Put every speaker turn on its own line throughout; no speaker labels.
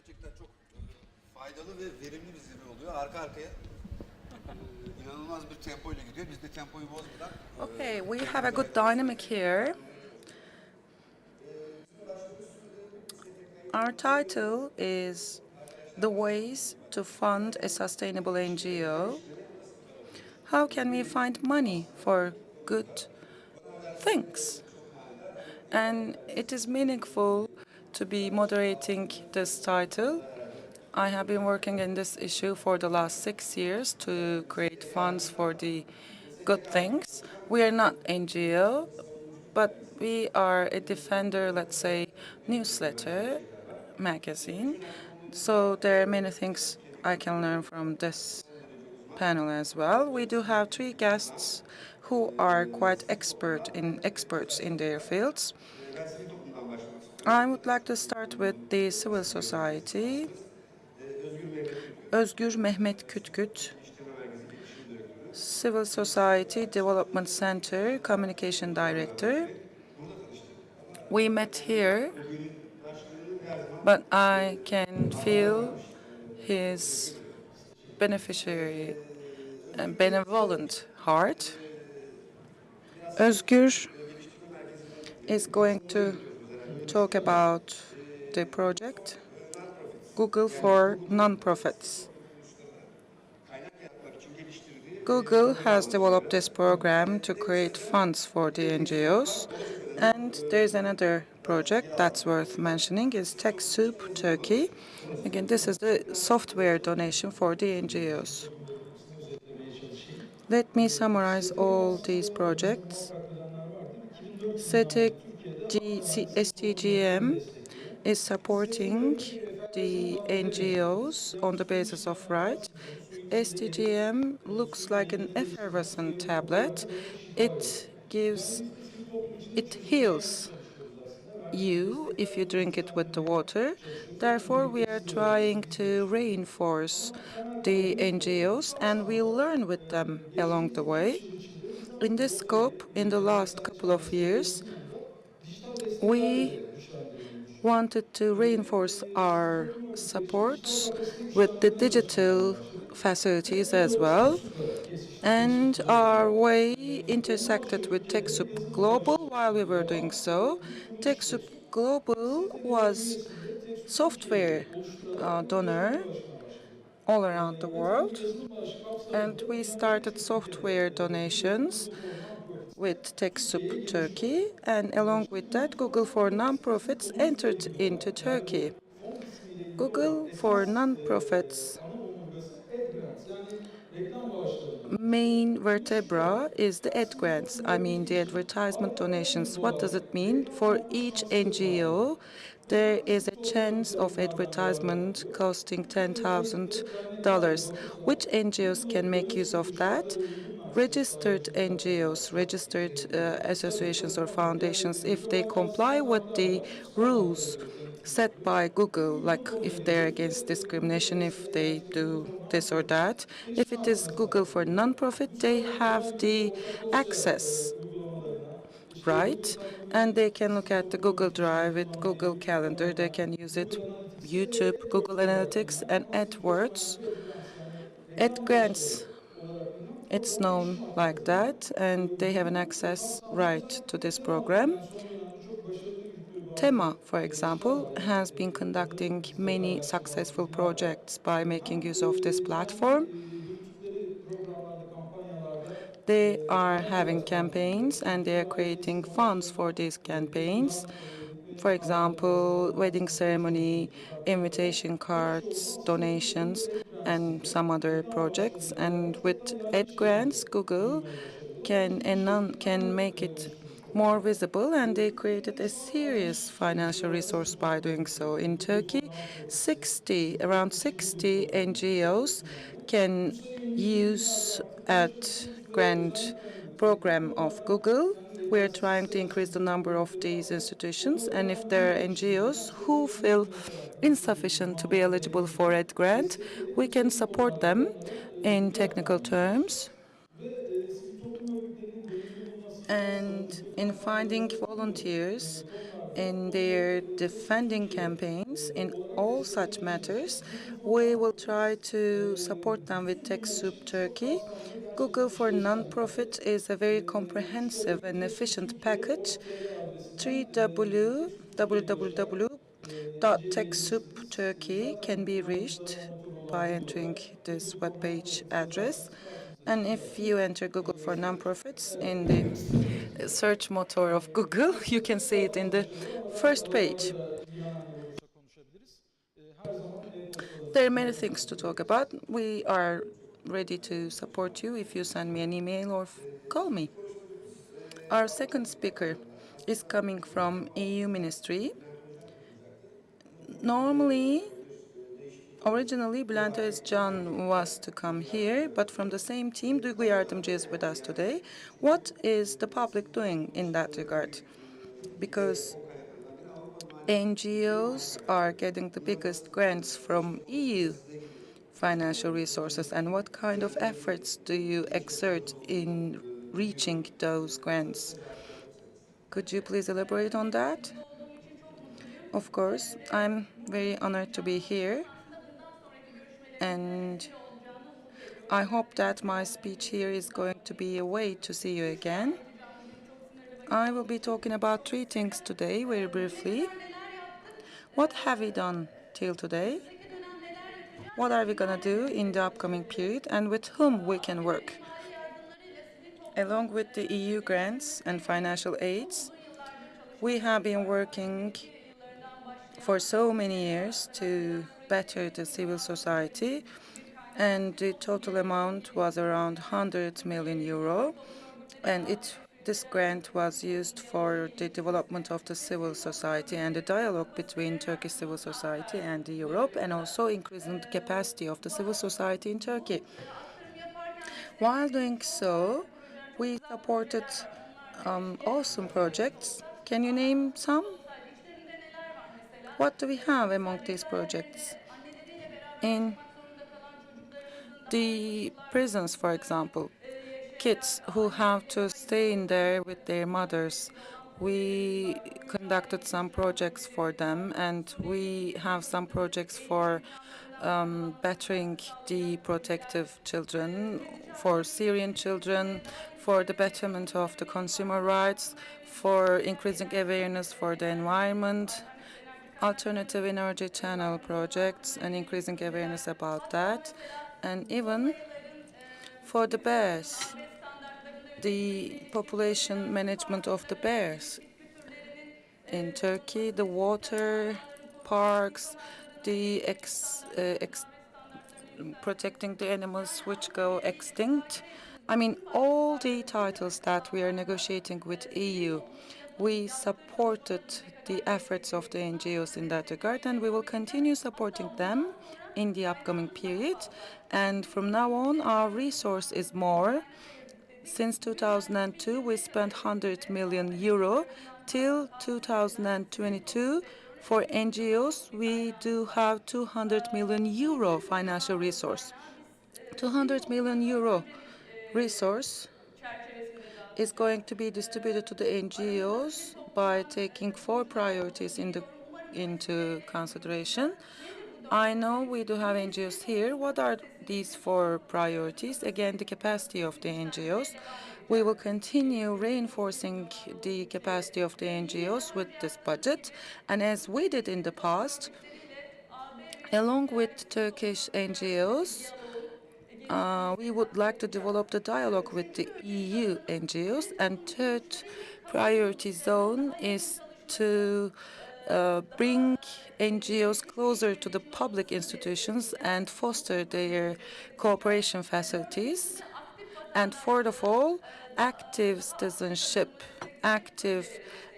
Gerçekten çok faydalı ve verimli bir zirve oluyor. Arka arkaya inanılmaz bir tempoyla gidiyor. Biz de tempoyu bozmadan.
Okay, we have a good dynamic here. Our title is The Ways to Fund a Sustainable NGO. How can we find money for good things? And it is meaningful to be moderating this title. I have been working in this issue for the last 6 years to create funds for the good things. We are not NGO, but we are a defender, let's say, newsletter, magazine. So there are many things I can learn from this panel as well. We do have 3 guests who are quite experts in their fields. I would like to start with the civil society. Özgür Mehmet Kütküt, Civil Society Development Center Communication Director. We met here, but I can feel his beneficiary and benevolent heart. Özgür is going to talk about the project Google for Nonprofits. Google has developed this program to create funds for the NGOs, and there's another project that's worth mentioning is TechSoup Turkey. Again, this is the software donation for the NGOs. Let me summarize all these projects. STGM is supporting the NGOs on the basis of right. STGM looks like an effervescent tablet. It heals you if you drink it with the water. Therefore, we are trying to reinforce the NGOs, and we learn with them along the way. In this scope, in the last couple of years, we wanted to reinforce our supports with the digital facilities as well. And our way intersected with TechSoup Global while we were doing so. TechSoup Global was software donor all around the world. And we started software donations with TechSoup Turkey, and along with that, Google for Nonprofits entered into Turkey. Google for Nonprofits main vertebra is the ad grants, I mean the advertisement donations. What does it mean? For each NGO, there is a chance of advertisement costing $10,000. Which NGOs can make use of that? Registered NGOs, registered associations or foundations, if they comply with the rules set by Google, like if they're against discrimination, if they do this or that. If it is Google for nonprofit, they have the access, right? And they can look at the Google Drive with Google Calendar. They can use it, YouTube, Google Analytics, and AdWords. AdGrants, it's known like that, and they have an access right to this program. Tema, for example, has been conducting many successful projects by making use of this platform. They are having campaigns and they are creating funds for these campaigns. For example, wedding ceremony, invitation cards, donations, and some other projects. And with Ed Grants, Google can make it more visible, and they created a serious financial resource by doing so. In Turkey, around 60 NGOs can use at grant program of Google. We're trying to increase the number of these institutions, and if there are NGOs who feel insufficient to be eligible for a grant, we can support them in technical terms and in finding volunteers in their defending campaigns in all such matters. We will try to support them with TechSoup Turkey. Google for Non-Profit is a very comprehensive and efficient package. www.techsoupturkey can be reached by entering this webpage address. And if you enter Google for Nonprofits in the search motor of Google, you can see it in the first page. There are many things to talk about. We are ready to support you if you send me an email or call me. Our second speaker is coming from EU Ministry. Originally, Bülent Özcan was to come here, but from the same team, Duygu Yardımcı is with us today. What is the public doing in that regard? Because NGOs are getting the biggest grants from EU financial resources, and what kind of efforts do you exert in reaching those grants? Could you please elaborate on that? Of course, I'm very honored to be here, and I hope that my speech here is going to be a way to see you again. I will be talking about three things today, very briefly. What have we done till today? What are we going to do in the upcoming period, and with whom we can work? Along with the EU grants and financial aids, we have been working for so many years to better the civil society, and the total amount was around 100 million euro, and this grant was used for the development of the civil society and the dialogue between Turkish civil society and Europe, and also increasing the capacity of the civil society in Turkey. While doing so, we supported awesome projects. Can you name some? What do we have among these projects? In the prisons, for example, kids who have to stay in there with their mothers, we conducted some projects for them, and we have some projects for bettering the protective children, for Syrian children, for the betterment of the consumer rights, for increasing awareness for the environment, alternative energy channel projects and increasing awareness about that, and even for the bears, the population management of the bears. In Turkey, the water parks, the protecting the animals which go extinct. I mean, all the titles that we are negotiating with EU, we supported the efforts of the NGOs in that regard, and we will continue supporting them in the upcoming period. And from now on, our resource is more. Since 2002, we spent 100 million euro. Till 2022, for NGOs, we do have 200 million euro financial resource. 200 million euro resource is going to be distributed to the NGOs by taking four priorities into consideration. I know we do have NGOs here. What are these four priorities? Again, the capacity of the NGOs. We will continue reinforcing the capacity of the NGOs with this budget. And as we did in the past, along with Turkish NGOs, we would like to develop the dialogue with the EU NGOs. And third priority zone is to bring NGOs closer to the public institutions and foster their cooperation facilities. And fourth of all, active citizenship, active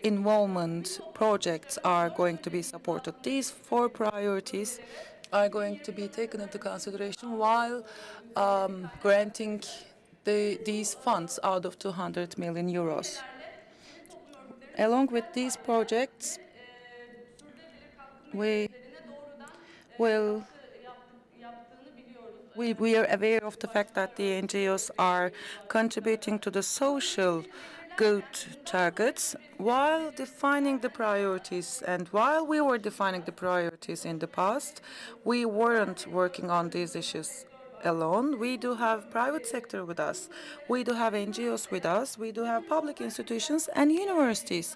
involvement projects are going to be supported. These four priorities are going to be taken into consideration while granting these funds out of 200 million euros. Along with these projects, we are aware of the fact that the NGOs are contributing to the social good targets while defining the priorities. And while we were defining the priorities in the past, we weren't working on these issues alone. We do have private sector with us. We do have NGOs with us. We do have public institutions and universities.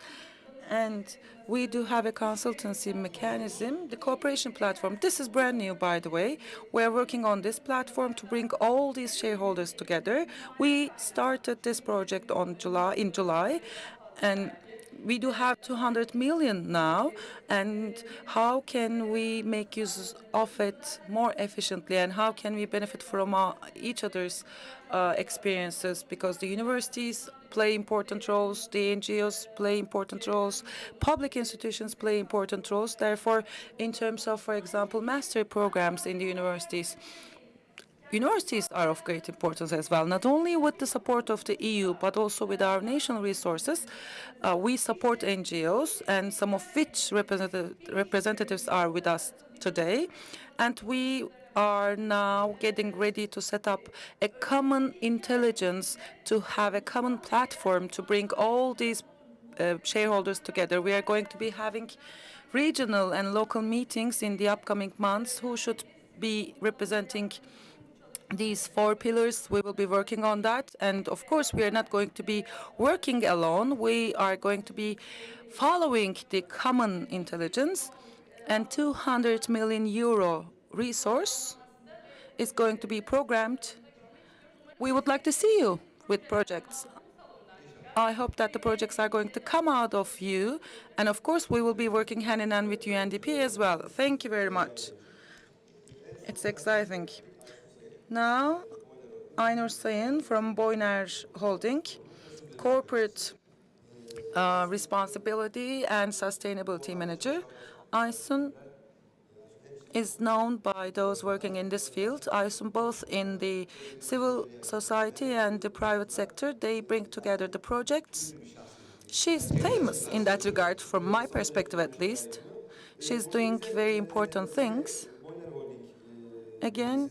And we do have a consultancy mechanism, the cooperation platform. This is brand new, by the way. We are working on this platform to bring all these shareholders together. We started this project in July, and we do have 200 million now. And how can we make use of it more efficiently, and how can we benefit from each other's experiences? Because the universities play important roles, the NGOs play important roles, public institutions play important roles. Therefore, in terms of, for example, master programs in the universities, universities are of great importance as well, not only with the support of the EU, but also with our national resources. We support NGOs, and some of which representatives are with us today. And we are now getting ready to set up a common intelligence, to have a common platform to bring all these shareholders together. We are going to be having regional and local meetings in the upcoming months who should be representing these 4 pillars. We will be working on that. And of course, we are not going to be working alone. We are going to be following the common intelligence. And 200 million euro resource is going to be programmed. We would like to see you with projects. I hope that the projects are going to come out of you. And of course, we will be working hand in hand with UNDP as well. Thank you very much. It's exciting. Now, Aynur Sayın from Boyner Holding, Corporate Responsibility and Sustainability Manager. Aysun is known by those working in this field. Aysun, both in the civil society and the private sector, they bring together the projects. She's famous in that regard, from my perspective at least. She's doing very important things. Again,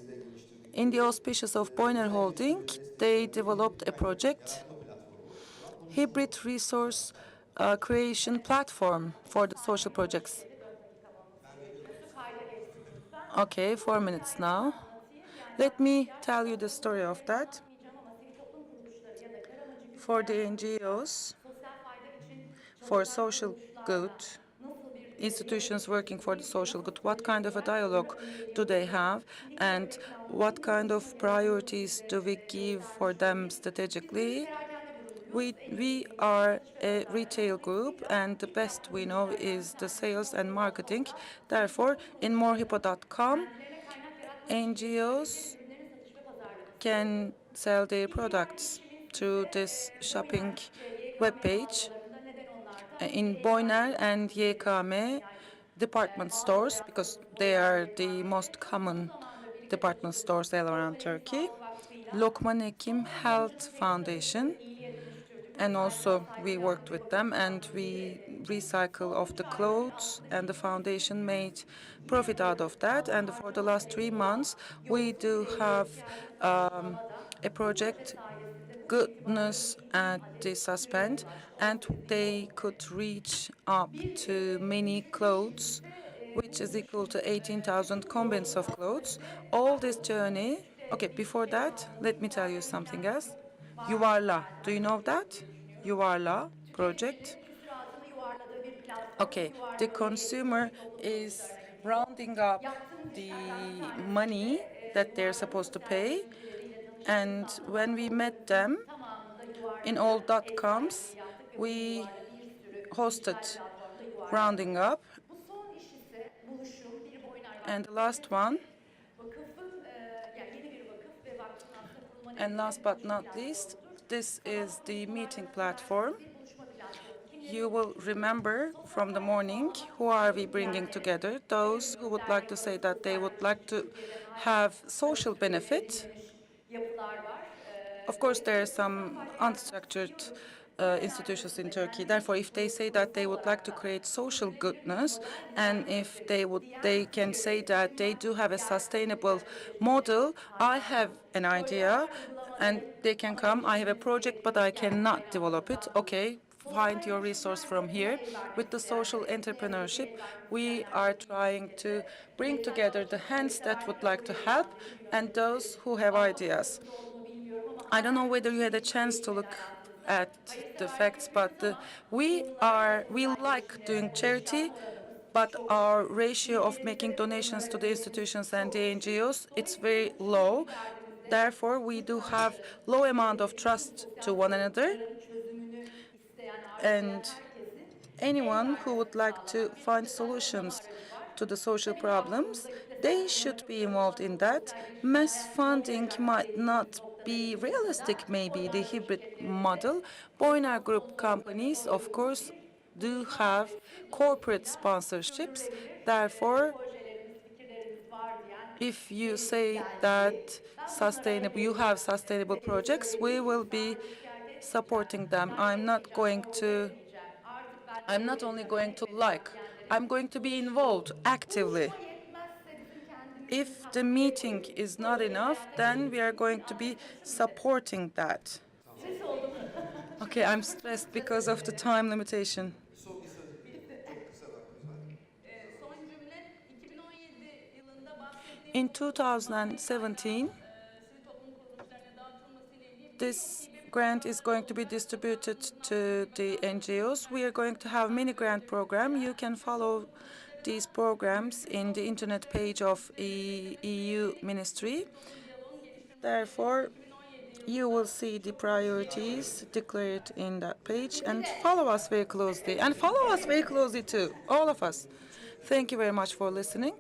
in the auspices of Boyner Holding, they developed a project, hybrid resource creation platform for the social projects. Okay, 4 minutes now. Let me tell you the story of that. For the NGOs, for social good, institutions working for the social good, what kind of a dialogue do they have, and what kind of priorities do we give for them strategically? We are a retail group, and the best we know is the sales and marketing. Therefore, in morehypo.com, NGOs can sell their products through this shopping webpage. In Boyner and YKM department stores, because they are the most common department stores all around Turkey. Lokman Hekim Health Foundation, and also we worked with them, and we recycle of the clothes, and the foundation made profit out of that. And for the last 3 months, we do have a project, Goodness at the Suspend, and they could reach up to many clothes, which is equal to 18,000 combines of clothes. All this journey. Okay, before that, let me tell you something else. Yuvarla, do you know that? Yuvarla project. Okay, the consumer is rounding up the money that they're supposed to pay, and when we met them in all .coms, we hosted rounding up. And the last one, and last but not least, this is the meeting platform. You will remember from the morning, who are we bringing together? Those who would like to say that they would like to have social benefit. Of course, there are some unstructured institutions in Turkey. Therefore, if they say that they would like to create social goodness, and if they can say that they do have a sustainable model, I have an idea. and they can come. I have a project, but I cannot develop it. Okay, find your resource from here. With the social entrepreneurship, we are trying to bring together the hands that would like to help and those who have ideas. I don't know whether you had a chance to look at the facts, but we like doing charity, but our ratio of making donations to the institutions and the NGOs, it's very low. Therefore, we do have low amount of trust to one another, and anyone who would like to find solutions to the social problems, they should be involved in that. Mass funding might not be realistic, maybe the hybrid model. Boyner Group companies, of course, do have corporate sponsorships. Therefore, if you say that you have sustainable projects, we will be supporting them. I'm not only going to like, I'm going to be involved actively. If the meeting is not enough, then we are going to be supporting that.
Stres oldum.
Okay, I'm stressed because of the time limitation.
Çok kısa, çok kısa vaktimiz var.
Son cümle 2017 yılında bahsettiğim
In 2017,
sivil toplum kuruluşlarına dağıtılmasıyla ilgili
this grant is going to be distributed to the NGOs. We are going to have mini grant program. You can follow these programs in the internet page of EU Ministry. Therefore, you will see the priorities declared in that page and follow us very closely. And follow us very closely too, all of us. Thank you very much for listening.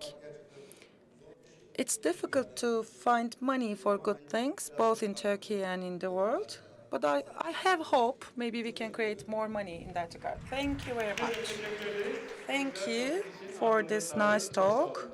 It's difficult to find money for good things, both in Turkey and in the world. But I have hope. Maybe we can create more money in that regard. Thank you very much. Thank you for this nice talk.